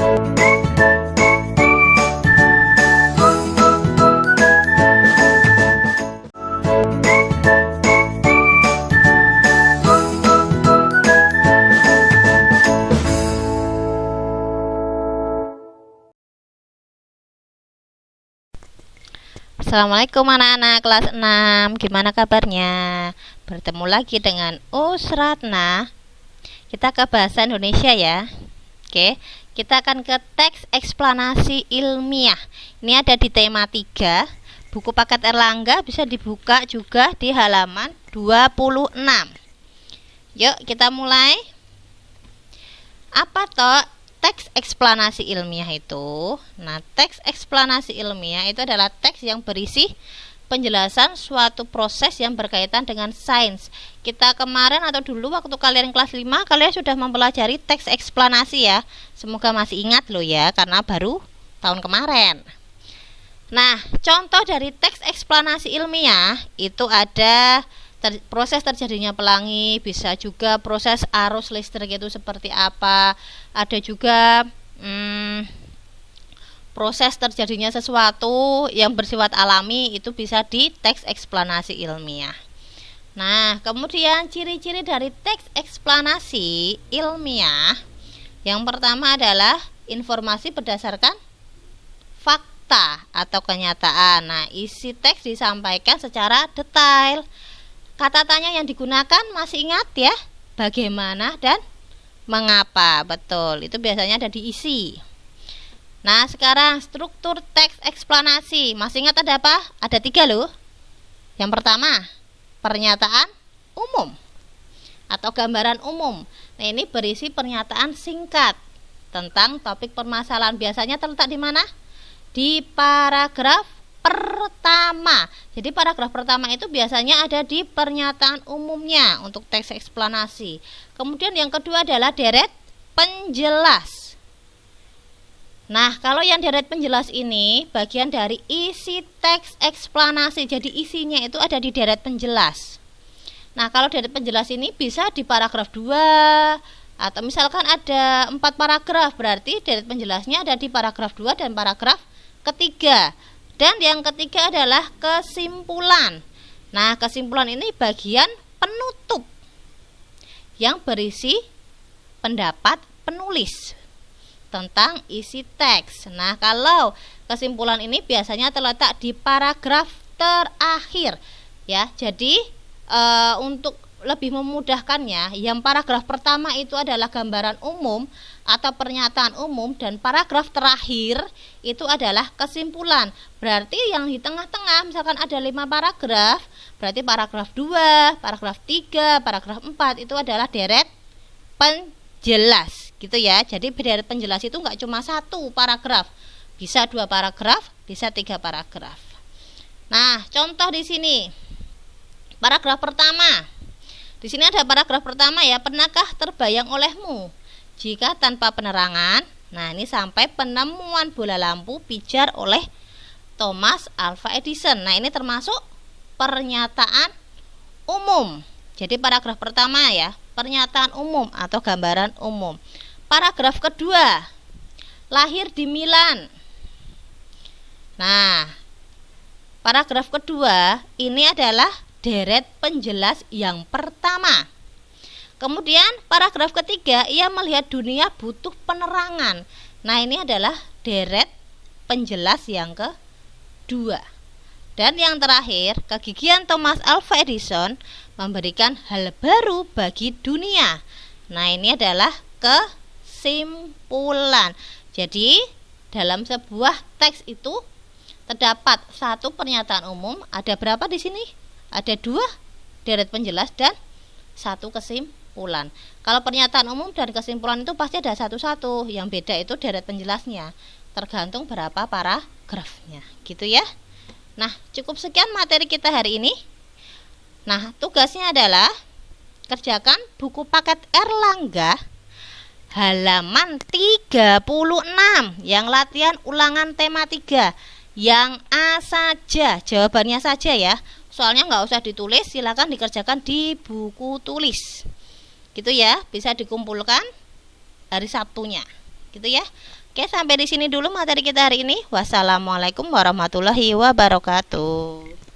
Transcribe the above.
Assalamualaikum anak-anak kelas 6. Gimana kabarnya? Bertemu lagi dengan Usratna. Kita ke bahasa Indonesia ya. Oke, kita akan ke teks eksplanasi ilmiah. Ini ada di tema 3. Buku paket Erlangga bisa dibuka juga di halaman 26. Yuk kita mulai. Apa toh teks eksplanasi ilmiah itu? Nah, teks eksplanasi ilmiah itu adalah teks yang berisi penjelasan suatu proses yang berkaitan dengan sains. Kita kemarin atau dulu waktu kalian kelas 5, kalian sudah mempelajari teks eksplanasi ya. Semoga masih ingat loh ya, karena baru tahun kemarin. Nah, contoh dari teks eksplanasi ilmiah itu ada proses terjadinya pelangi, bisa juga proses arus listrik itu seperti apa, ada juga proses terjadinya sesuatu yang bersifat alami, itu bisa di teks eksplanasi ilmiah. Nah, kemudian ciri-ciri dari teks eksplanasi ilmiah, yang pertama adalah informasi berdasarkan fakta atau kenyataan. Nah, isi teks disampaikan secara detail. Kata tanya yang digunakan masih ingat ya? Bagaimana dan mengapa. Betul, itu biasanya ada di isi. Nah, sekarang struktur teks eksplanasi. Masih ingat ada apa? Ada 3 loh. Yang pertama, pernyataan umum atau gambaran umum. Nah, ini berisi pernyataan singkat tentang topik permasalahan. Biasanya terletak di mana? Di paragraf pertama. Jadi paragraf pertama itu biasanya ada di pernyataan umumnya untuk teks eksplanasi. Kemudian yang kedua adalah deret penjelas. Nah, kalau yang deret penjelas ini bagian dari isi teks eksplanasi. Jadi isinya itu ada di deret penjelas. Nah, kalau deret penjelas ini bisa di paragraf 2 atau misalkan ada 4 paragraf, berarti deret penjelasnya ada di paragraf 2 dan paragraf ketiga. Dan yang ketiga adalah kesimpulan. Nah, kesimpulan ini bagian penutup yang berisi pendapat penulis tentang isi teks. Nah, kalau kesimpulan ini biasanya terletak di paragraf terakhir ya. Jadi untuk lebih memudahkannya, yang paragraf pertama itu adalah gambaran umum atau pernyataan umum, dan paragraf terakhir itu adalah kesimpulan. Berarti yang di tengah-tengah misalkan ada 5 paragraf, berarti paragraf 2, paragraf 3, paragraf 4 itu adalah deret penjelas gitu ya. Jadi deret penjelas itu enggak cuma 1 paragraf, bisa 2 paragraf, bisa 3 paragraf. Nah, contoh di sini paragraf pertama. Di sini ada paragraf pertama ya, pernahkah terbayang olehmu jika tanpa penerangan? Nah, ini sampai penemuan bola lampu pijar oleh Thomas Alva Edison. Nah, ini termasuk pernyataan umum. Jadi paragraf pertama ya, pernyataan umum atau gambaran umum. Paragraf kedua, lahir di Milan. Nah, paragraf kedua ini adalah deret penjelas yang pertama. Kemudian paragraf ketiga, ia melihat dunia butuh penerangan. Nah, ini adalah deret penjelas yang kedua. Dan yang terakhir, kegigihan Thomas Alva Edison memberikan hal baru bagi dunia. Nah, ini adalah kesimpulan. Jadi dalam sebuah teks itu terdapat 1 pernyataan umum, ada berapa di sini? Ada 2 deret penjelas dan 1 kesimpulan. Kalau pernyataan umum dan kesimpulan itu pasti ada satu-satu, yang beda itu deret penjelasnya, tergantung berapa paragrafnya gitu ya. Nah, cukup sekian materi kita hari ini. Nah, tugasnya adalah kerjakan buku paket Erlangga halaman 36 yang latihan ulangan tema 3, yang A saja, jawabannya saja ya. Soalnya nggak usah ditulis, silakan dikerjakan di buku tulis gitu ya, bisa dikumpulkan hari Sabtunya. gitu ya. Oke, sampai di sini dulu materi kita hari ini. Wassalamualaikum warahmatullahi wabarakatuh.